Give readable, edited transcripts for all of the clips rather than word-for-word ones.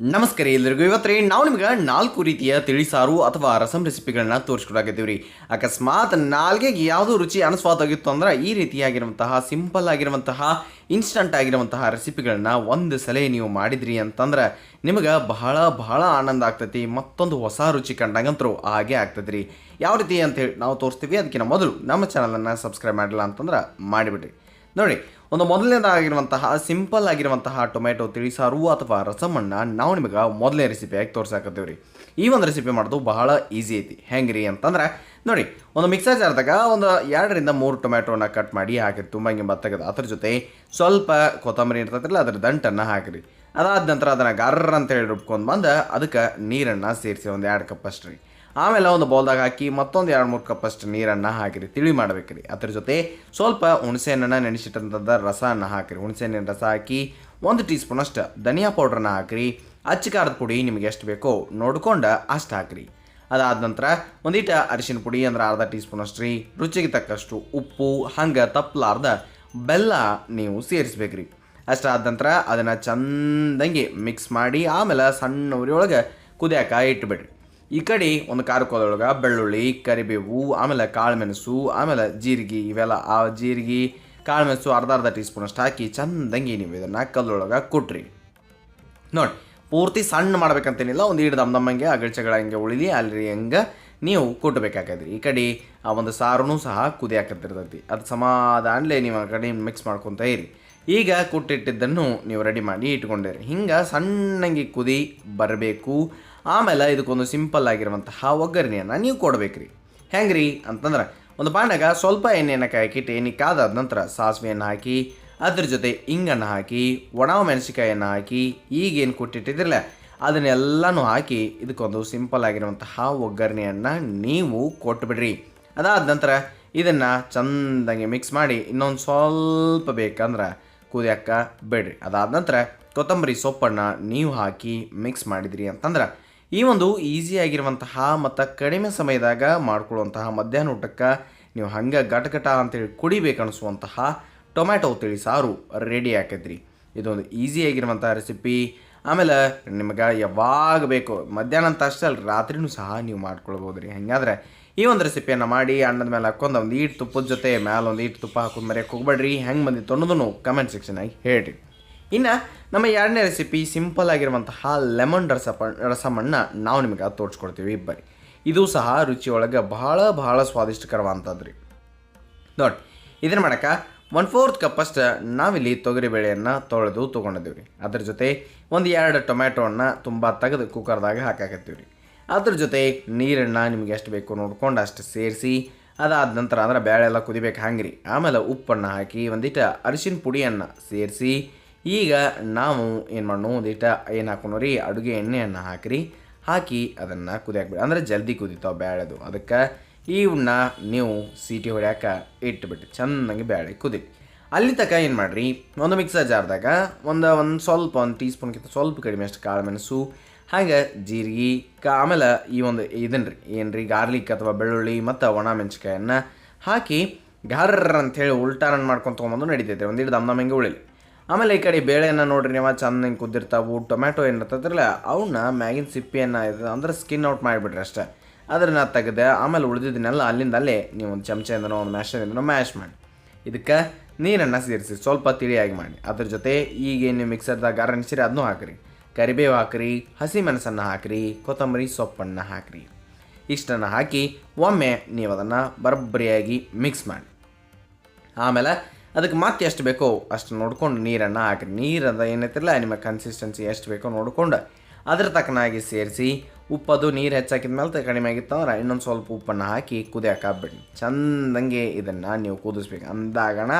ನಮಸ್ಕಾರ ಎಲ್ಲರಿಗೂ. ಇವತ್ತು ನಾವು ನಿಮ್ಗೆ 4 ರೀತಿಯ ತಿಳಿಸಾರು ಅಥವಾ ರಸಂ ರೆಸಿಪಿಗಳನ್ನ ತೋರಿಸ್ಕೊಡಾಕತ್ತೀವಿ. ಅಕಸ್ಮಾತ್ ನಾಲ್ಗೆಗೆ ಯಾವುದೋ ರುಚಿ ಅನಿಸ್ವಾತಾಗಿತ್ತು ಅಂದ್ರೆ ಈ ರೀತಿಯಾಗಿರುವಂತಹ ಸಿಂಪಲ್ ಆಗಿರುವಂತಹ ಇನ್ಸ್ಟಂಟ್ ಆಗಿರುವಂತಹ ರೆಸಿಪಿಗಳನ್ನ ಒಂದು ಸಲ ನೀವು ಮಾಡಿದ್ರಿ ಅಂತಂದ್ರೆ ನಿಮಗೆ ಬಹಳ ಬಹಳ ಆನಂದ ಆಗ್ತೈತಿ. ಮತ್ತೊಂದು ಹೊಸ ರುಚಿ ಕಂಡಂಗಂತರೂ ಹಾಗೆ ಆಗ್ತೈತಿ ರೀ. ಯಾವ ರೀತಿ ಅಂತೇಳಿ ನಾವು ತೋರಿಸ್ತೀವಿ. ಅದಕ್ಕಿಂತ ಮೊದಲು ನಮ್ಮ ಚಾನಲನ್ನು ಸಬ್ಸ್ಕ್ರೈಬ್ ಮಾಡಿಲ್ಲ ಅಂತಂದ್ರೆ ಮಾಡಿಬಿಡ್ರಿ. ನೋಡಿ, ಒಂದು ಮೊದಲನೇದಾಗಿರುವಂತಹ ಸಿಂಪಲ್ ಆಗಿರುವಂತಹ ಟೊಮೆಟೊ ತಿಳಿಸಾರು ಅಥವಾ ರಸಮನ್ನು ನಾವು ನಿಮಗೆ ಮೊದಲನೇ ರೆಸಿಪಿಯಾಗಿ ತೋರ್ಸಾಕತ್ತೀವಿ ರೀ. ಈ ಒಂದು ರೆಸಿಪಿ ಮಾಡೋದು ಬಹಳ ಈಸಿ ಐತಿ. ಹೆಂಗೆ ರೀ ಅಂತಂದ್ರೆ ನೋಡಿ, ಒಂದು ಮಿಕ್ಸರ್ ಜಾರ್ದಾಗ ಒಂದು 2ರಿಂದ 3 ಟೊಮೆಟೊನ ಕಟ್ ಮಾಡಿ ಹಾಕಿರಿ. ತುಂಬ ಹಿಂಗೆ ತೆಗೆದು ಅದ್ರ ಜೊತೆ ಸ್ವಲ್ಪ ಕೊತ್ತಂಬರಿ ಇರ್ತೈತಿಲ್ಲ ಅದ್ರ ದಂಟನ್ನು ಹಾಕಿರಿ. ಅದಾದ ನಂತರ ಅದನ್ನು ಗರ್ರ ಅಂತೇಳಿ ರುಬ್ಕೊಂಡು ಬಂದು ಅದಕ್ಕೆ ನೀರನ್ನು ಸೇರಿಸಿ ಒಂದು 2 ಕಪ್ ಅಷ್ಟು ರೀ. ಆಮೇಲೆ ಒಂದು ಬೌಲ್ದಾಗ ಹಾಕಿ ಮತ್ತೊಂದು 2-3 ಕಪ್ ಅಷ್ಟು ನೀರನ್ನು ಹಾಕಿರಿ. ತಿಳಿ ಮಾಡ್ಬೇಕ್ರಿ. ಅದ್ರ ಜೊತೆ ಸ್ವಲ್ಪ ಹುಣಸೆಹಣ್ಣನ್ನು ನೆನೆಸಿಟ್ಟಂಥದ್ದು ರಸವನ್ನು ಹಾಕಿರಿ. ಹುಣಸೆಹಣ್ಣಿನ ರಸ ಹಾಕಿ 1 ಟೀ ಸ್ಪೂನ್ ಅಷ್ಟು ಧನಿಯಾ ಪೌಡ್ರನ್ನ ಹಾಕಿರಿ. ಅಚ್ಚ ಖಾರದ ಪುಡಿ ನಿಮಗೆ ಎಷ್ಟು ಬೇಕೋ ನೋಡ್ಕೊಂಡು ಅಷ್ಟು ಹಾಕಿರಿ. ಅದಾದ ನಂತರ ಒಂದೀಟ ಅರಿಶಿನ ಪುಡಿ ಅಂದ್ರೆ ಅರ್ಧ ಟೀ ಸ್ಪೂನ್ ಅಷ್ಟು ರೀ. ರುಚಿಗೆ ತಕ್ಕಷ್ಟು ಉಪ್ಪು, ಹಂಗೆ ತಪ್ಪಲಾರ್ದ ಬೆಲ್ಲ ನೀವು ಸೇರಿಸ್ಬೇಕ್ರಿ. ಅಷ್ಟಾದ ನಂತರ ಅದನ್ನು ಚಂದಂಗೆ ಮಿಕ್ಸ್ ಮಾಡಿ ಆಮೇಲೆ ಸಣ್ಣ ಉರಿಯೊಳಗೆ ಕುದಿಯಾಕ ಇಟ್ಬಿಡ್ರಿ. ಈ ಕಡೆ ಒಂದು ಖಾರಕೋದೊಳಗೆ ಬೆಳ್ಳುಳ್ಳಿ, ಕರಿಬೇವು, ಆಮೇಲೆ ಕಾಳುಮೆಣಸು, ಆಮೇಲೆ ಜೀರಿಗೆ, ಇವೆಲ್ಲ ಆ ಜೀರಿಗೆ ಕಾಳುಮೆಣಸು ಅರ್ಧ ಟೀ ಸ್ಪೂನ್ ಅಷ್ಟು ಹಾಕಿ ಚಂದಂಗೆ ನೀವು ಇದನ್ನು ಕಲ್ಲೊಳಗೆ ಕುಟ್ರಿ. ನೋಡಿ, ಪೂರ್ತಿ ಸಣ್ಣ ಮಾಡ್ಬೇಕಂತೇನಿಲ್ಲ, ಒಂದು ಹಿಡ್ದು ದಮ್ಮಂಗೆ ಅಗಳ್ಚಗಳ ಹಂಗೆ ಉಳಿಲಿ ಅಲ್ಲಿ ಹಂಗೆ ನೀವು ಕುಟ್ಟಬೇಕಾಗದ್ರಿ. ಈ ಕಡೆ ಆ ಒಂದು ಸಾರೂ ಸಹ ಕುದಿಯಾಕತ್ತಿರ್ತೈತಿ. ಅದು ಸಮಾಧಾನಲೇ ನೀವು ಆ ಕಡೆ ಮಿಕ್ಸ್ ಮಾಡ್ಕೊತ ಇರಿ. ಈಗ ಕುಟ್ಟಿಟ್ಟಿದ್ದನ್ನು ನೀವು ರೆಡಿ ಮಾಡಿ ಇಟ್ಕೊಂಡಿರಿ. ಹಿಂಗೆ ಸಣ್ಣಂಗೆ ಕುದಿ ಬರಬೇಕು. ಆಮೇಲೆ ಇದಕ್ಕೊಂದು ಸಿಂಪಲ್ ಆಗಿರುವಂತಹ ಒಗ್ಗರಣೆಯನ್ನು ನೀವು ಕೊಡ್ಬೇಕ್ರಿ. ಹೆಂಗೆ ರೀ ಅಂತಂದ್ರೆ ಒಂದು ಬಾಂಡಾಗ ಸ್ವಲ್ಪ ಎಣ್ಣೆಯನ್ನು ಕಾಯ್ಕಿಟ್ಟು ಎಣ್ಣೆ ಕಾದಾದ ನಂತರ ಸಾಸಿವೆಯನ್ನು ಹಾಕಿ ಅದ್ರ ಜೊತೆ ಹಿಂಗನ್ನು ಹಾಕಿ ಒಣ ಮೆಣಸಿಕಾಯನ್ನು ಹಾಕಿ ಈಗೇನು ಕೊಟ್ಟಿಟ್ಟಿದ್ರಲ್ಲ ಅದನ್ನೆಲ್ಲನೂ ಹಾಕಿ ಇದಕ್ಕೊಂದು ಸಿಂಪಲ್ ಆಗಿರುವಂತಹ ಒಗ್ಗರಣೆಯನ್ನು ನೀವು ಕೊಟ್ಬಿಡ್ರಿ. ಅದಾದ ನಂತರ ಇದನ್ನು ಚಂದಂಗೆ ಮಿಕ್ಸ್ ಮಾಡಿ ಇನ್ನೊಂದು ಸ್ವಲ್ಪ ಬೇಕಂದ್ರೆ ಕುದಿಯಕ್ಕ ಬೇಡ್ರಿ. ಅದಾದ ನಂತರ ಕೊತ್ತಂಬರಿ ಸೊಪ್ಪನ್ನು ನೀವು ಹಾಕಿ ಮಿಕ್ಸ್ ಮಾಡಿದ್ರಿ ಅಂತಂದ್ರೆ ಈ ಒಂದು ಈಸಿಯಾಗಿರುವಂತಹ ಮತ್ತು ಕಡಿಮೆ ಸಮಯದಾಗ ಮಾಡ್ಕೊಳ್ಳುವಂತಹ ಮಧ್ಯಾಹ್ನ ಊಟಕ್ಕೆ ನೀವು ಹಂಗೆ ಗಟಗಟ ಅಂತೇಳಿ ಕುಡಿಬೇಕನ್ನಿಸುವಂತಹ ಟೊಮ್ಯಾಟೊ ತಿಳಿಸಾರು ರೆಡಿ ಆಕೈತ್ರಿ. ಇದೊಂದು ಈಸಿಯಾಗಿರುವಂಥ ರೆಸಿಪಿ. ಆಮೇಲೆ ನಿಮಗೆ ಯಾವಾಗ ಬೇಕು ಮಧ್ಯಾಹ್ನ ಅಂತ ಅಷ್ಟೇ ಅಲ್ಲ, ರಾತ್ರಿನೂ ಸಹ ನೀವು ಮಾಡ್ಕೊಳ್ಬೋದು ರೀ. ಹಾಗಾದ್ರೆ ಈ ಒಂದು ರೆಸಿಪಿಯನ್ನು ಮಾಡಿ ಅನ್ನದ ಮೇಲೆ ಹಾಕ್ಕೊಂಡು ಒಂದು ಈಟು ತುಪ್ಪದ ಜೊತೆ ಮೇಲೆ ಒಂದು ಈಟು ತುಪ್ಪ ಹಾಕೊಂಡು ಮರೆಯೋಕೆ ಹೋಗ್ಬೇಡ್ರಿ. ಹೆಂಗೆ ಬಂದಿತ್ತು ಅನ್ನೋದನ್ನು ಕಮೆಂಟ್ ಸೆಕ್ಷನಾಗಿ ಹೇಳ್ರಿ. ಇನ್ನು ನಮ್ಮ 2ನೇ ರೆಸಿಪಿ ಸಿಂಪಲ್ ಆಗಿರುವಂತಹ ಲೆಮನ್ ರಸಮನ್ನು ನಾವು ನಿಮಗೆ ತೋರಿಸ್ಕೊಡ್ತೀವಿ ಬರೀ. ಇದು ಸಹ ರುಚಿಯೊಳಗೆ ಬಹಳ ಸ್ವಾದಿಷ್ಟಕರವಂಥದ್ದು ರೀ. ನೋಡಿ, ಇದನ್ನು ಮಾಡೋಕ್ಕೆ 1/4 ಕಪ್ ಅಷ್ಟು ನಾವಿಲ್ಲಿ ತೊಗರಿಬೇಳೆಯನ್ನು ತೊಗೊಂಡಿದ್ದೀವಿ ರೀ. ಅದ್ರ ಜೊತೆ ಒಂದು 2 ಟೊಮ್ಯಾಟೊವನ್ನು ತುಂಬ ತೆಗೆದು ಕುಕ್ಕರ್ದಾಗ ಹಾಕಾಕತ್ತೀವಿ ರೀ. ಅದ್ರ ಜೊತೆ ನೀರನ್ನು ನಿಮಗೆ ಎಷ್ಟು ಬೇಕು ನೋಡ್ಕೊಂಡು ಅಷ್ಟು ಸೇರಿಸಿ ಅದಾದ ನಂತರ ಅಂದ್ರೆ ಬೇಳೆ ಎಲ್ಲ ಕುದಿಬೇಕು ಹಂಗೆ ರೀ. ಆಮೇಲೆ ಉಪ್ಪನ್ನು ಹಾಕಿ ಒಂದಿಟ ಅರಿಶಿನ ಪುಡಿಯನ್ನು ಸೇರಿಸಿ ಈಗ ನಾವು ಏನು ಮಾಡೋಣ ಒಂದಿಟ ಏನು ಹಾಕೋಣ ರೀ ಅಡುಗೆ ಎಣ್ಣೆಯನ್ನು ಹಾಕಿ ಅದನ್ನು ಕುದಿಯಾಕ್ಬಿಡಿ. ಅಂದರೆ ಜಲ್ದಿ ಕುದಿತಾವೆ ಬೇಳೆದು. ಅದಕ್ಕೆ ಇವನ್ನ ನೀವು ಸೀಟಿ ಹೊಡ್ಯಾಕೆ ಇಟ್ಬಿಟ್ಟು ಚೆನ್ನಾಗಿ ಬೇಳೆ ಕುದಿ. ಅಲ್ಲಿ ತನಕ ಏನು ಮಾಡಿರಿ, ಒಂದು ಮಿಕ್ಸರ್ ಜಾರ್ದಾಗ ಒಂದು ಸ್ವಲ್ಪ ಟೀ ಸ್ಪೂನ್ಗಿಂತ ಸ್ವಲ್ಪ ಕಡಿಮೆ ಅಷ್ಟು ಕಾಳುಮೆಣಸು, ಹಾಗೆ ಜೀರಿಗೆ, ಆಮೇಲೆ ಈ ಒಂದು ಇದನ್ನು ರೀ ಏನು ರೀ ಗಾರ್ಲಿಕ್ ಅಥವಾ ಬೆಳ್ಳುಳ್ಳಿ ಮತ್ತು ಒಣ ಮೆಣಸಿಕಾಯನ್ನು ಹಾಕಿ ಗಾರ್ರ ಅಂಥೇಳಿ ಉಲ್ಟಾ ರನ್ ಮಾಡ್ಕೊಂಡು ತೊಗೊಂಬಂದು ನಡೀತೈತೆ. ಒಂದು ಹಿಡ್ದು ದಮ್ಮಂಗೆ ಉಳಿಲಿ. ಆಮೇಲೆ ಈ ಕಡೆ ಬೇಳೆಯನ್ನು ನೋಡ್ರಿ ನೀವು ಚೆನ್ನಾಗಿ ಕುದ್ದಿರ್ತಾವೆ. ಟೊಮ್ಯಾಟೊ ಏನು ಇರ್ತೈತ್ರಲ್ಲ ಅವನ್ನ ಮ್ಯಾಗಿನ ಸಿಪ್ಪೆಯನ್ನು ಅಂದ್ರೆ ಸ್ಕಿನ್ ಔಟ್ ಮಾಡಿಬಿಡ್ರಿ ಅಷ್ಟೇ. ಅದನ್ನು ತೆಗೆದು ಆಮೇಲೆ ಉಳಿದಿದ್ದನ್ನೆಲ್ಲ ಅಲ್ಲೇ ನೀವು ಒಂದು ಚಮಚೆಯಿಂದನೋ ಒಂದು ಮ್ಯಾಶರಿಂದನೋ ಮ್ಯಾಶ್ ಮಾಡಿ ಇದಕ್ಕೆ ನೀರನ್ನು ಸೇರಿಸಿ ಸ್ವಲ್ಪ ತಿಳಿಯಾಗಿ ಮಾಡಿ. ಅದ್ರ ಜೊತೆ ಈಗೇನು ನೀವು ಮಿಕ್ಸರ್ದಾಗ ಗಾರ್ನಿಸಿರಿ ಅದನ್ನೂ ಹಾಕಿರಿ. ಕರಿಬೇವು ಹಾಕಿರಿ, ಹಸಿ ಮೆಣಸನ್ನು ಹಾಕಿರಿ, ಕೊತ್ತಂಬರಿ ಸೊಪ್ಪನ್ನು ಹಾಕಿರಿ. ಇಷ್ಟನ್ನು ಹಾಕಿ ಒಮ್ಮೆ ನೀವು ಅದನ್ನು ಬರಬ್ಬರಿಯಾಗಿ ಮಿಕ್ಸ್ ಮಾಡಿ ಆಮೇಲೆ ಅದಕ್ಕೆ ಮತ್ತೆ ಎಷ್ಟು ಬೇಕೋ ಅಷ್ಟು ನೋಡ್ಕೊಂಡು ನೀರನ್ನು ಹಾಕಿರಿ. ನೀರದ ಏನೈತಿರಲ್ಲ ನಿಮ್ಮ ಕನ್ಸಿಸ್ಟೆನ್ಸಿ ಎಷ್ಟು ಬೇಕೋ ನೋಡ್ಕೊಂಡು ಅದ್ರ ತಕ್ಕನಾಗಿ ಸೇರಿಸಿ ಉಪ್ಪದು ನೀರು ಹೆಚ್ಚಾಕಿದ ಮೇಲೆ ಕಡಿಮೆ ಆಗಿತ್ತು ಅಂದ್ರೆ ಇನ್ನೊಂದು ಸ್ವಲ್ಪ ಉಪ್ಪನ್ನು ಹಾಕಿ ಕುದಿಯಾಕಬಿಡಿ. ಚಂದಂಗೆ ಇದನ್ನು ನೀವು ಕುದಿಸ್ಬೇಕು. ಅಂದಾಗಣ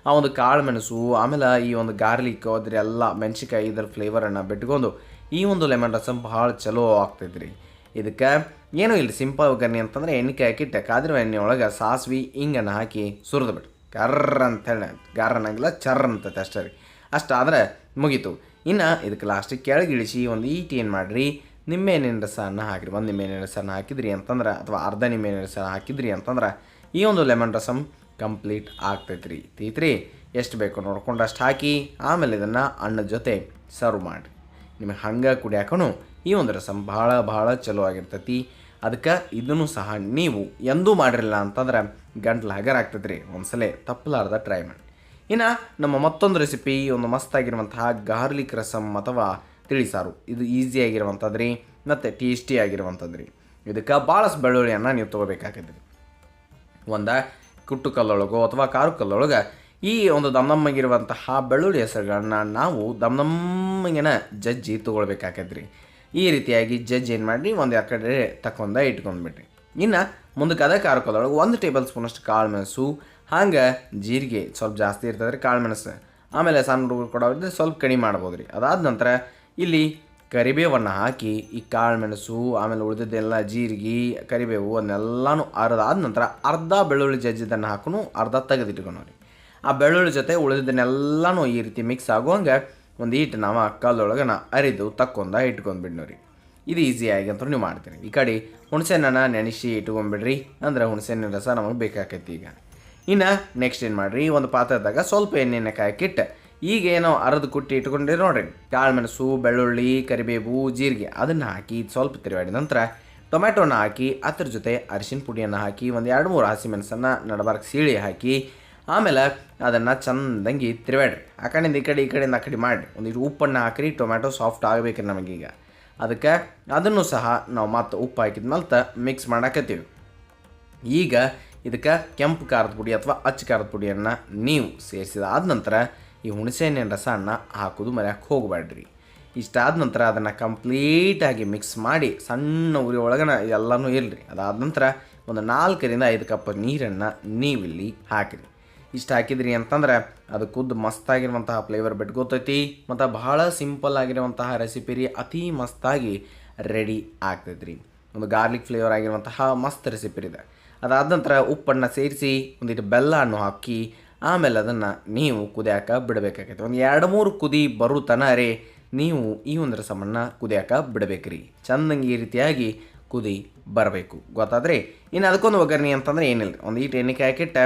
ಆ ಒಂದು ಕಾಳು ಮೆಣಸು ಆಮೇಲೆ ಈ ಒಂದು ಗಾರ್ಲಿಕ್ ಅದ್ರೆಲ್ಲ ಮೆಣಸಿಕಾಯಿ ಇದರ ಫ್ಲೇವರನ್ನು ಬಿಟ್ಕೊಂಡು ಈ ಒಂದು ಲೆಮನ್ ರಸಮ್ ಭಾಳ ಚಲೋ ಆಗ್ತೈತ್ರಿ. ಇದಕ್ಕೆ ಏನೂ ಇಲ್ಲ, ಸಿಂಪಲ್ ಒಗ್ಗರಣೆ ಅಂತಂದರೆ ಎಣ್ಣೆ ಹಾಕಿಟ್ಟು ಕಾದಿರುವ ಎಣ್ಣೆ ಒಳಗೆ ಸಾಸಿವೆ ಹಿಂಗನ್ನು ಹಾಕಿ ಸುರಿದು ಬಿಟ್ಟು ಕರ್ರ ಅಂತೇಳಿ ಗಾರನಾಗಿಲ್ಲ ಚರ್ರ ಅಂತೈತೆ ಅಷ್ಟೇ ರೀ. ಅಷ್ಟಾದರೆ ಮುಗೀತು. ಇನ್ನು ಇದಕ್ಕೆ ಲಾಸ್ಟಿಗೆ ಕೆಳಗಿಳಿಸಿ ಒಂದು ಈಟ್ ಏನು ಮಾಡಿರಿ, ನಿಂಬೆಹಣ್ಣಿನ ರಸವನ್ನು ಹಾಕಿರಿ. ಒಂದು ನಿಂಬೆಹಣ್ಣಿನ ರಸನ ಹಾಕಿದ್ರಿ ಅಂತಂದ್ರೆ ಅಥವಾ ಅರ್ಧ ನಿಂಬೆಹಣ್ಣಿನ ರಸ ಹಾಕಿದ್ರಿ ಅಂತಂದ್ರೆ ಈ ಒಂದು ಲೆಮನ್ ರಸಮ್ ಕಂಪ್ಲೀಟ್ ಆಗ್ತೈತೆ ರೀ. ಎಷ್ಟು ಬೇಕೋ ನೋಡ್ಕೊಂಡು ಅಷ್ಟು ಹಾಕಿ ಆಮೇಲೆ ಇದನ್ನು ಅನ್ನದ ಜೊತೆ ಸರ್ವ್ ಮಾಡಿರಿ. ನಿಮಗೆ ಹಂಗೆ ಕುಡಿಯಾಕನು ಈ ಒಂದು ರಸಮ್ ಭಾಳ ಭಾಳ ಚಲೋ ಆಗಿರ್ತೈತಿ. ಅದಕ್ಕೆ ಇದನ್ನು ಸಹ ನೀವು ಎಂದೂ ಮಾಡಿರಲಿಲ್ಲ ಅಂತಂದ್ರೆ ಗಂಟ್ಲು ಹಗರ್ ಆಗ್ತೈತೆ ರೀ. ಒಂದ್ಸಲ ತಪ್ಪಲಾರ್ದ ಟ್ರೈ ಮಾಡಿ. ಇನ್ನು ನಮ್ಮ ಮತ್ತೊಂದು ರೆಸಿಪಿ ಒಂದು ಮಸ್ತಾಗಿರುವಂತಹ ಗಾರ್ಲಿಕ್ ರಸಮ್ ಅಥವಾ ತಿಳಿಸಾರು. ಇದು ಈಸಿಯಾಗಿರುವಂಥದ್ದು ರೀ ಮತ್ತು ಟೇಸ್ಟಿ ಆಗಿರುವಂಥದ್ದು ರೀ. ಇದಕ್ಕೆ ಭಾಳಷ್ಟು ಬೆಳ್ಳುಳ್ಳಿಯನ್ನು ನೀವು ತೊಗೋಬೇಕಾಗತ್ತೆ ರೀ. ಒಂದು ಕುಟ್ಟು ಕಲ್ಲೊಳಗೋ ಅಥವಾ ಕಾರು ಕಲ್ಲೊಳಗೆ ಈ ಒಂದು ದಮ್ಮಗಿರುವಂತಹ ಬೆಳ್ಳುಳ್ಳಿ ಹೆಸರುಗಳನ್ನ ನಾವು ದಮ್ಮಗಿನ ಜಜ್ಜಿ ತೊಗೊಳ್ಬೇಕಾಗತ್ತೆ ರೀ. ಈ ರೀತಿಯಾಗಿ ಜಜ್ಜಿ ಏನು ಮಾಡಿರಿ ಒಂದು ಆ ಕಡೆ ತಗೊಂಡ ಇಟ್ಕೊಂಡ್ಬಿಟ್ರಿ. ಇನ್ನು ಮುಂದಕ್ಕೆ ಅದೇ ಕಾರು ಕಲ್ಲೊಳಗೆ 1 ಟೇಬಲ್ ಸ್ಪೂನಷ್ಟು ಕಾಳು ಮೆಣಸು, ಹಂಗೆ ಜೀರಿಗೆ ಸ್ವಲ್ಪ ಜಾಸ್ತಿ ಇರ್ತದೆ ರೀ ಕಾಳು ಮೆಣಸು. ಆಮೇಲೆ ಸಣ್ಣ ಹುಡುಗರು ಕೊಡೋದ್ರೆ ಸ್ವಲ್ಪ ಕಡಿಮೆ ಮಾಡ್ಬೋದು ರೀ. ಅದಾದ ನಂತರ ಇಲ್ಲಿ ಕರಿಬೇವನ್ನು ಹಾಕಿ ಈ ಕಾಳು ಮೆಣಸು ಆಮೇಲೆ ಉಳಿದಿದ್ದೆಲ್ಲ ಜೀರಿಗೆ ಕರಿಬೇವು ಅದನ್ನೆಲ್ಲನೂ ಅರ್ದಾದ ನಂತರ ಅರ್ಧ ಬೆಳ್ಳುಳ್ಳಿ ಜಜ್ಜಿದ್ದನ್ನು ಹಾಕೊಂಡು ಅರ್ಧ ತೆಗೆದಿಟ್ಕೊಂಡು ರೀ. ಆ ಬೆಳ್ಳುಳ್ಳಿ ಜೊತೆ ಉಳಿದಿದ್ದನ್ನೆಲ್ಲನೂ ಈ ರೀತಿ ಮಿಕ್ಸ್ ಆಗುವಂಗೆ ಒಂದು ಈಟು ನಾವು ಕಲ್ಲೊಳಗೆ ಅರಿದು ತಕ್ಕೊಂಡ ಇಟ್ಕೊಂಡ್ಬಿಡ್ನು ರೀ. ಇದು ಈಸಿಯಾಗಿ ಅಂತ ನೀವು ಮಾಡ್ತೀರಿ. ಈ ಕಡೆ ಹುಣಸೆಹಣ್ಣನ್ನು ನೆನೆಸಿ ಇಟ್ಕೊಂಡ್ಬಿಡ್ರಿ, ಅಂದ್ರೆ ಹುಣಸೆಹಣ್ಣಿನ ರಸ ನಮಗೆ ಬೇಕಾಕೈತಿ. ಈಗ ಇನ್ನು ನೆಕ್ಸ್ಟ್ ಏನು ಮಾಡಿರಿ, ಒಂದು ಪಾತ್ರದಾಗ ಸ್ವಲ್ಪ ಎಣ್ಣೆನ ಕಾಯಕ್ಕಿಟ್ಟು ಈಗ ಏನೋ ಅರ್ಧ ಕುಟ್ಟಿ ಇಟ್ಕೊಂಡಿರಿ ನೋಡ್ರಿ ಕಾಳು ಮೆಣಸು ಬೆಳ್ಳುಳ್ಳಿ ಕರಿಬೇವು ಜೀರಿಗೆ ಅದನ್ನು ಹಾಕಿ ಸ್ವಲ್ಪ ತಿರುವಾಡಿದ ನಂತರ ಟೊಮೆಟೊನ ಹಾಕಿ ಅದ್ರ ಜೊತೆ ಅರಿಶಿನ ಪುಡಿಯನ್ನು ಹಾಕಿ ಒಂದು 2-3 ಹಸಿಮೆಣಸನ್ನು ನಡಬಾರ್ಕ್ ಸೀಳಿ ಹಾಕಿ ಆಮೇಲೆ ಅದನ್ನು ಚಂದಂಗಿ ತಿರುವಾಡ್ರಿ. ಆ ಕಡೆಯಿಂದ ಈ ಕಡೆಯಿಂದ ಆ ಕಡೆ ಮಾಡಿರಿ. ಒಂದಿಷ್ಟು ಉಪ್ಪನ್ನು ಹಾಕಿರಿ. ಟೊಮೆಟೊ ಸಾಫ್ಟ್ ಆಗಬೇಕ್ರಿ ನಮಗೀಗ. ಅದಕ್ಕೆ ಅದನ್ನು ಸಹ ನಾವು ಮತ್ತೆ ಉಪ್ಪು ಹಾಕಿದ ಮೇಲೆ ಮಿಕ್ಸ್ ಮಾಡಾಕತ್ತೀವಿ. ಈಗ ಇದಕ್ಕೆ ಕೆಂಪು ಖಾರದ ಪುಡಿ ಅಥವಾ ಅಚ್ಚ ಖಾರದ ಪುಡಿಯನ್ನು ನೀವು ಸೇರಿಸಿದಾದ ನಂತರ ಈ ಹುಣಸೆಹಣ್ಣಿನ ರಸವನ್ನು ಹಾಕೋದು ಮರ್ಯಾಕೆ ಹೋಗಬೇಡ್ರಿ. ಇಷ್ಟಾದ ನಂತರ ಅದನ್ನು ಕಂಪ್ಲೀಟಾಗಿ ಮಿಕ್ಸ್ ಮಾಡಿ ಸಣ್ಣ ಉರಿ ಒಳಗನ ಎಲ್ಲನೂ ಇರಲಿ. ಅದಾದ ನಂತರ ಒಂದು 4ರಿಂದ 5 ಕಪ್ ನೀರನ್ನು ನೀವಿಲ್ಲಿ ಹಾಕಿರಿ. ಇಷ್ಟು ಹಾಕಿದ್ರಿ ಅಂತಂದ್ರೆ ಅದು ಕುದ್ದು ಮಸ್ತಾಗಿರುವಂತಹ ಫ್ಲೇವರ್ ಬಿಟ್ಕೋತೈತಿ ಮತ್ತು ಬಹಳ ಸಿಂಪಲ್ ಆಗಿರುವಂತಹ ರೆಸಿಪಿ ರೀ. ಅತಿ ಮಸ್ತಾಗಿ ರೆಡಿ ಆಗ್ತೈತೆ ರೀ. ಒಂದು ಗಾರ್ಲಿಕ್ ಫ್ಲೇವರ್ ಆಗಿರುವಂತಹ ಮಸ್ತ್ ರೆಸಿಪಿ ಇದೆ. ಅದಾದ ನಂತರ ಉಪ್ಪನ್ನು ಸೇರಿಸಿ ಒಂದಿಟ್ಟು ಬೆಲ್ಲ ಹಣ್ಣು ಹಾಕಿ ಆಮೇಲೆ ಅದನ್ನು ನೀವು ಕುದಿಯಾಕ ಬಿಡಬೇಕಾಗೈತೆ. ಒಂದು 2-3 ಕುದಿ ಬರೋ ತನಕ ರೀ ನೀವು ಈ ಒಂದು ರಸಮನ್ನು ಕುದಿಯಾಕ ಬಿಡಬೇಕ್ರಿ. ಚಂದಂಗೆ ಈ ರೀತಿಯಾಗಿ ಕುದಿ ಬರಬೇಕು, ಗೊತ್ತಾದ್ರಿ. ಇನ್ನು ಅದಕ್ಕೊಂದು ಒಗ್ಗರಣೆ ಅಂತಂದ್ರೆ ಏನಿಲ್ಲ, ಒಂದು ಈಟು ಎಣ್ಣೆ ಹಾಕಿಟ್ಟ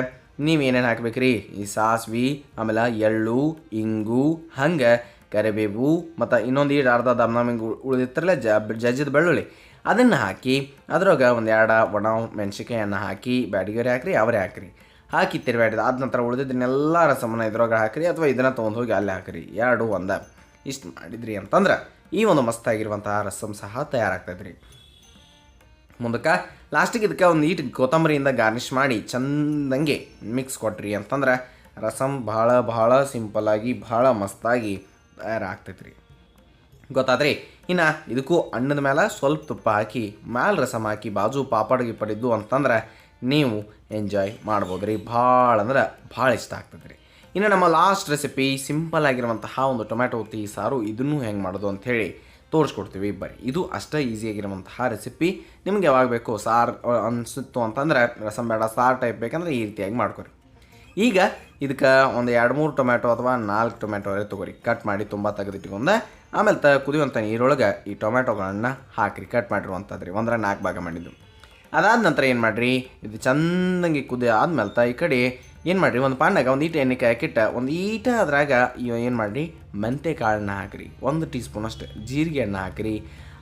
ನೀವು ಏನೇನು ಹಾಕ್ಬೇಕ್ರಿ, ಈ ಸಾಸ್ವಿ ಆಮೇಲೆ ಎಳ್ಳು ಇಂಗು ಹಂಗೆ ಕರಿಬೇವು ಮತ್ತು ಇನ್ನೊಂದು ಈಟು ಅರ್ಧ ದಮ್ಮಿಂಗ್ ಉಳಿದಿರ್ತಾರಲ್ಲ ಜಜ್ಜಿದ ಬೆಳ್ಳುಳ್ಳಿ ಅದನ್ನು ಹಾಕಿ ಅದ್ರಾಗ ಒಂದು 2 ಒಣ ಮೆಣಸಿಕಾಯನ್ನು ಹಾಕಿ ಬ್ಯಾಡಿಗೆರೆ ಹಾಕಿರಿ ಅವರೇ ಹಾಕಿರಿ. ಹಾಕಿ ತಿರುವಾಡಿದ ಆದ ನಂತರ ಉಳಿದಿದ್ದನ್ನೆಲ್ಲ ರಸಮನ್ನ ಇದ್ರೊಳಗೆ ಹಾಕಿರಿ ಅಥವಾ ಇದನ್ನು ತೊಗೊಂಡು ಹೋಗಿ ಅಲ್ಲೇ ಹಾಕಿರಿ. 2 ಒಂದ ಇಷ್ಟು ಮಾಡಿದ್ರಿ ಅಂತಂದ್ರೆ ಈ ಒಂದು ಮಸ್ತಾಗಿರುವಂತಹ ರಸಮ್ ಸಹ ತಯಾರಾಗ್ತದೆ ರೀ. ಮುಂದಕ್ಕೆ ಲಾಸ್ಟಿಗೆ ಇದಕ್ಕೆ ಒಂದು ಈಟು ಕೊತ್ತಂಬರಿಯಿಂದ ಗಾರ್ನಿಷ್ ಮಾಡಿ ಚಂದಂಗೆ ಮಿಕ್ಸ್ ಕೊಟ್ರಿ ಅಂತಂದ್ರೆ ರಸಮ್ ಭಾಳ ಸಿಂಪಲ್ಲಾಗಿ ಭಾಳ ಮಸ್ತಾಗಿ ತಯಾರಾಗ್ತೈತೆ ರೀ, ಗೊತ್ತಾದ್ರಿ. ಇನ್ನು ಇದಕ್ಕೂ ಅನ್ನದ ಮೇಲೆ ಸ್ವಲ್ಪ ತುಪ್ಪ ಹಾಕಿ ಮ್ಯಾಲೆ ರಸಮ್ ಹಾಕಿ ಬಾಜು ಪಾಪಡ್ ಗಿಪ್ಪಡಿದ್ದು ಅಂತಂದ್ರೆ ನೀವು ಎಂಜಾಯ್ ಮಾಡ್ಬೋದು ರೀ. ಭಾಳ ಇಷ್ಟ ಆಗ್ತದೆ ರೀ. ಇನ್ನು ನಮ್ಮ ಲಾಸ್ಟ್ ರೆಸಿಪಿ ಸಿಂಪಲ್ ಆಗಿರುವಂತಹ ಒಂದು ಟೊಮ್ಯಾಟೊ ಸಾರು. ಇದನ್ನು ಹೆಂಗೆ ಮಾಡೋದು ಅಂಥೇಳಿ ತೋರಿಸ್ಕೊಡ್ತೀವಿ ಬರ್ರಿ. ಇದು ಅಷ್ಟೇ ಈಸಿಯಾಗಿರುವಂತಹ ರೆಸಿಪಿ. ನಿಮ್ಗೆ ಯಾವಾಗ ಬೇಕು ಸಾರು ಅನಿಸುತ್ತು ಅಂತಂದ್ರೆ ರಸಮ್ ಬೇಡ ಸಾರು ಟೈಪ್ ಬೇಕಂದ್ರೆ ಈ ರೀತಿಯಾಗಿ ಮಾಡ್ಕೊರಿ. ಈಗ ಇದಕ್ಕೆ ಒಂದು 2-3 ಟೊಮ್ಯಾಟೊ ಅಥವಾ 4 ಟೊಮ್ಯಾಟೊ ತೊಗೊರಿ. ಕಟ್ ಮಾಡಿ ತುಂಬ ತೆಗೆದಿಟ್ಕೊಂಡೆ ಆಮೇಲೆ ಕುದಿಯುವಂಥ ನೀರೊಳಗೆ ಈ ಟೊಮ್ಯಾಟೊಗಳನ್ನು ಹಾಕಿರಿ. ಕಟ್ ಮಾಡಿರುವಂಥದ್ದು ರೀ, 1/4 ಭಾಗ ಮಾಡಿದ್ದು. ಅದಾದ ನಂತರ ಏನು ಮಾಡಿರಿ, ಇದು ಚಂದಂಗೆ ಕುದಿ ಆದ್ಮೇಲೆ ಈ ಕಡೆ ಏನು ಮಾಡಿರಿ, ಒಂದು ಪಾನ್ಯಾಗ ಒಂದು ಈಟು ಎಣ್ಣೆ ಹಾಕಿಟ್ಟ ಒಂದು ಈಟ ಅದ್ರಾಗ ಏನು ಮಾಡಿರಿ ಮೆಂತೆ ಕಾಳನ್ನ ಹಾಕಿರಿ. 1 ಟೀ ಸ್ಪೂನಷ್ಟು ಜೀರಿಗೆಯನ್ನು ಹಾಕಿರಿ.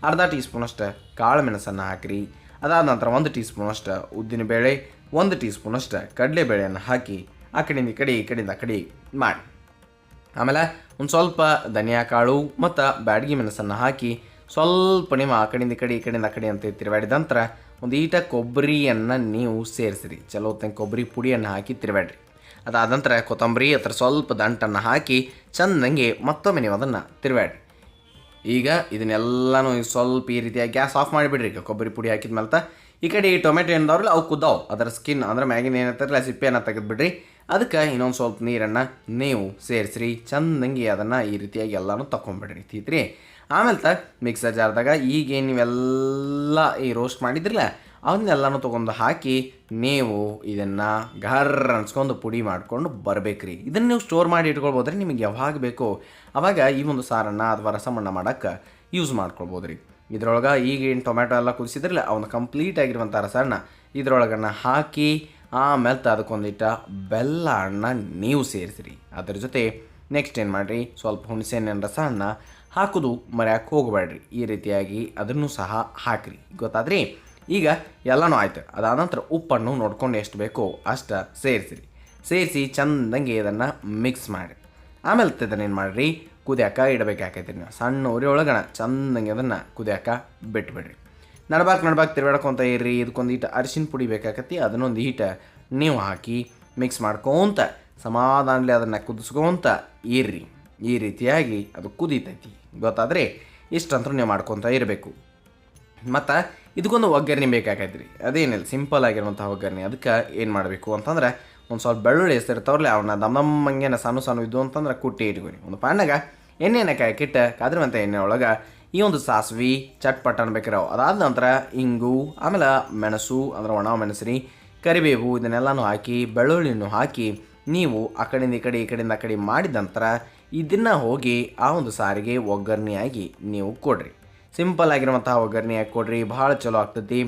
ಅರ್ಧ ಟೀ ಸ್ಪೂನಷ್ಟು ಕಾಳು ಮೆಣಸನ್ನು ಹಾಕಿರಿ. ಅದಾದ ನಂತರ 1 ಟೀ ಸ್ಪೂನಷ್ಟು ಉದ್ದಿನಬೇಳೆ 1 ಟೀ ಸ್ಪೂನಷ್ಟು ಕಡಲೆಬೇಳೆಯನ್ನು ಹಾಕಿ ಆ ಕಡೆಯಿಂದ ಈ ಕಡೆಯಿಂದ ಆ ಕಡೆ ಮಾಡಿ ಆಮೇಲೆ ಒಂದು ಸ್ವಲ್ಪ ಧನಿಯಾ ಕಾಳು ಮತ್ತು ಬ್ಯಾಡಗಿ ಮೆಣಸನ್ನು ಹಾಕಿ ಸ್ವಲ್ಪ ನೀವು ಆ ಕಡೆಯಿಂದ ಈ ಕಡೆಯಿಂದ ಆ ಕಡೆ ಅಂತ ತಿರುವಾಡಿದ ನಂತರ ಒಂದು ಈಟ ಕೊಬ್ಬರಿಯನ್ನು ನೀವು ಸೇರಿಸಿರಿ. ಚಲೋ ಹೊತ್ತಿನ ಕೊಬ್ಬರಿ ಪುಡಿಯನ್ನು ಹಾಕಿ ತಿರುವಾಡ್ರಿ. ಅದಾದ ನಂತರ ಕೊತ್ತಂಬರಿ ಅಥವಾ ಸ್ವಲ್ಪ ದಂಟನ್ನು ಹಾಕಿ ಚೆಂದಂಗೆ ಮತ್ತೊಮ್ಮೆ ನೀವು ಅದನ್ನು ತಿರುವಾಡ್ರಿ. ಈಗ ಇದನ್ನೆಲ್ಲನೂ ಸ್ವಲ್ಪ ಈ ರೀತಿಯಾಗಿ ಗ್ಯಾಸ್ ಆಫ್ ಮಾಡಿಬಿಡ್ರಿ. ಈಗ ಕೊಬ್ಬರಿ ಪುಡಿ ಹಾಕಿದ ಮೇಲೆ ಈ ಕಡೆ ಈ ಟೊಮೆಟೊ ಏನದವ್ರಲ್ಲ ಅವು ಕುದ್ದಾವು, ಅದರ ಸ್ಕಿನ್ ಅಂದರೆ ಮ್ಯಾಗಿನ ಏನಿರ್ತಾರಲ್ಲ ಸಿಪ್ಪೆಯನ್ನು ತೆಗೆದುಬಿಡ್ರಿ. ಅದಕ್ಕೆ ಇನ್ನೊಂದು ಸ್ವಲ್ಪ ನೀರನ್ನು ನೀವು ಸೇರಿಸ್ರಿ. ಚೆಂದಂಗೆ ಅದನ್ನು ಈ ರೀತಿಯಾಗಿ ಎಲ್ಲನೂ ತಗೊಂಡ್ಬಿಡ್ರಿ ತೀತ್ರಿ. ಆಮೇಲೆ ಮಿಕ್ಸರ್ ಜಾರ್ದಾಗ ಈಗೇನು ನೀವೆಲ್ಲ ಈ ರೋಸ್ಟ್ ಮಾಡಿದ್ರಲ್ಲ ಅವನ್ನೆಲ್ಲನೂ ತೊಗೊಂಡು ಹಾಕಿ ನೀವು ಇದನ್ನು ಗರ್ರ ಅನ್ಸ್ಕೊಂಡು ಪುಡಿ ಮಾಡ್ಕೊಂಡು ಬರಬೇಕ್ರಿ. ಇದನ್ನು ನೀವು ಸ್ಟೋರ್ ಮಾಡಿ ಇಟ್ಕೊಳ್ಬೋದ್ರಿ. ನಿಮಗೆ ಯಾವಾಗ ಬೇಕೋ ಆವಾಗ ಈ ಒಂದು ಸಾರನ್ನು ಅಥವಾ ರಸಮನ್ನು ಮಾಡೋಕ್ಕೆ ಯೂಸ್ ಮಾಡ್ಕೊಳ್ಬೋದು ರೀ. ಇದ್ರೊಳಗೆ ಈಗೇನು ಟೊಮ್ಯಾಟೊ ಎಲ್ಲ ಕುದಿಸಿದ್ರಲ್ಲ ಅವನ್ನ ಕಂಪ್ಲೀಟ್ ಆಗಿರುವಂಥ ರಸನ ಇದ್ರೊಳಗನ್ನು ಹಾಕಿ ಆಮೇಲೆ ಅದಕ್ಕೊಂದಿಟ್ಟ ಬೆಲ್ಲ ಹಣ್ಣು ನೀವು ಸೇರಿಸಿರಿ. ಅದ್ರ ಜೊತೆ ನೆಕ್ಸ್ಟ್ ಏನು ಮಾಡಿರಿ, ಸ್ವಲ್ಪ ಹುಣಸೆಹಣ್ಣಿನ ರಸವನ್ನು ಹಾಕೋದು ಮರ್ಯಾಕೆ ಹೋಗಬೇಡ್ರಿ. ಈ ರೀತಿಯಾಗಿ ಅದನ್ನು ಸಹ ಹಾಕಿರಿ. ಗೊತ್ತಾದ್ರಿ? ಈಗ ಎಲ್ಲನೂ ಆಯ್ತು. ಅದಾದ ನಂತರ ಉಪ್ಪನ್ನು ನೋಡ್ಕೊಂಡು ಎಷ್ಟು ಬೇಕೋ ಅಷ್ಟು ಸೇರಿಸಿ ಚೆಂದಂಗೆ ಇದನ್ನು ಮಿಕ್ಸ್ ಮಾಡಿ ಆಮೇಲೆ ಇದನ್ನೇನು ಮಾಡಿರಿ, ಕುದಿಯಾಕ ಇಡಬೇಕಾಕೈತಿ. ನೀವು ಸಣ್ಣ ಉರಿ ಒಳಗಣ ಚೆಂದಂಗೆ ಅದನ್ನು ಕುದಿಯಾಕ ಬಿಟ್ಬಿಡ್ರಿ. ನಡ್ಬಾಕ್ ತಿರ್ಗಾಡ್ಕೊತ ಇರ್ರಿ. ಇದಕ್ಕೊಂದು ಈಟ ಅರಿಶಿನ ಪುಡಿ ಬೇಕಾಕತಿ, ಅದನ್ನೊಂದು ಈಟ ನೀವು ಹಾಕಿ ಮಿಕ್ಸ್ ಮಾಡ್ಕೊತ ಸಮಾಧಾನಲಿ ಅದನ್ನು ಕುದಿಸ್ಕೊತ ಇರ್ರಿ. ಈ ರೀತಿಯಾಗಿ ಅದು ಕುದೀತೈತಿ. ಗೊತ್ತಾದರೆ ಇಷ್ಟಂತೂ ನೀವು ಮಾಡ್ಕೊತ ಇರಬೇಕು. ಮತ್ತು ಇದಕ್ಕೊಂದು ಒಗ್ಗರಣೆ ಬೇಕಾಕೈತ್ರಿ. ಅದೇನಿಲ್ಲ, ಸಿಂಪಲ್ ಆಗಿರುವಂಥ ಒಗ್ಗರಣೆ. ಅದಕ್ಕೆ ಏನು ಮಾಡಬೇಕು ಅಂತಂದ್ರೆ, ಒಂದು ಸ್ವಲ್ಪ ಬೆಳ್ಳುಳ್ಳಿ ಹೆಸರಿರ್ತಾವ್ರಲ್ಲ, ಅವನ್ನ ದಮ್ಮಂಗೇನ ಸಣ್ಣ ಇದ್ದು ಅಂತಂದ್ರೆ ಕುಟ್ಟಿ ಇಟ್ಕೊರಿ. ಒಂದು ಪಾಂಡಾಗ ಎಣ್ಣೆನ ಕಾಯಕ್ಕಿಟ್ಟು ಕಾದ್ರಂಥ ಎಣ್ಣೆ ಒಳಗೆ ಈ ಒಂದು ಸಾಸ್ವೆ ಚಟ್ಪಟ್ ಅನ್ಬೇಕ್ರಿ. ಅದಾದ ನಂತರ ಇಂಗು, ಆಮೇಲೆ ಮೆಣಸು ಅಂದ್ರೆ ಒಣ ಮೆಣಸ್ರಿ, ಕರಿಬೇವು ಇದನ್ನೆಲ್ಲನೂ ಹಾಕಿ ಬೆಳ್ಳುಳ್ಳಿನೂ ಹಾಕಿ ನೀವು ಆ ಕಡೆಯಿಂದ ಈ ಕಡೆಯಿಂದ ಆ ಕಡೆ ಮಾಡಿದ ನಂತರ ಇದನ್ನು ಹೋಗಿ ಆ ಒಂದು ಸಾರಿಗೆ ಒಗ್ಗರಣೆಯಾಗಿ ನೀವು ಕೊಡ್ರಿ. ಸಿಂಪಲ್ ಆಗಿರುವಂತಹ ಒಗ್ಗರಣೆಯಾಗಿ ಕೊಡ್ರಿ, ಭಾಳ ಚಲೋ ಆಗ್ತೈತಿ.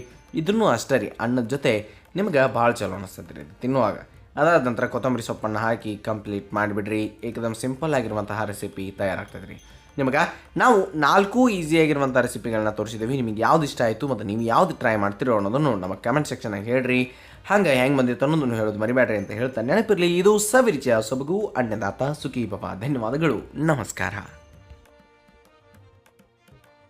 ಇದನ್ನು ಅಷ್ಟೇ ರೀ, ಅನ್ನದ ಜೊತೆ ನಿಮ್ಗೆ ಭಾಳ ಚಲೋ ಅನಿಸ್ತೈತಿ ರೀ ತಿನ್ನುವಾಗ. ಅದಾದ ನಂತರ ಕೊತ್ತಂಬರಿ ಸೊಪ್ಪನ್ನು ಹಾಕಿ ಕಂಪ್ಲೀಟ್ ಮಾಡಿಬಿಡ್ರಿ. ಏಕದಮ್ ಸಿಂಪಲ್ ಆಗಿರುವಂತಹ ರೆಸಿಪಿ ತಯಾರಾಗ್ತದೆ ರೀ. ನಿಮಗೆ ನಾವು 4 ಈಸಿಯಾಗಿರುವಂಥ ರೆಸಿಪಿಗಳನ್ನ ತೋರಿಸಿದ್ದೀವಿ. ನಿಮಗೆ ಯಾವ್ದು ಇಷ್ಟ ಆಯಿತು ಮತ್ತು ನೀವು ಯಾವ್ದು ಟ್ರೈ ಮಾಡ್ತಿರೋ ಅನ್ನೋದನ್ನು ನಮ್ಮ ಕಮೆಂಟ್ ಸೆಕ್ಷನಾಗಿ ಹೇಳ್ರಿ. ಹಂಗೆ ಹೆಂಗೆ ಬಂದಿತ್ತು ಅನ್ನೋದನ್ನು ಹೇಳೋದು ಮರಿಬೇಡ್ರಿ ಅಂತ ಹೇಳ್ತಾ ನೆನಪಿರಲಿ, ಇದು ಸವಿರುಚಿಯ ಸೊಬಗು ಅನ್ನದಾತ ಸುಖಿ ಬಾಬಾ. ಧನ್ಯವಾದಗಳು, ನಮಸ್ಕಾರ.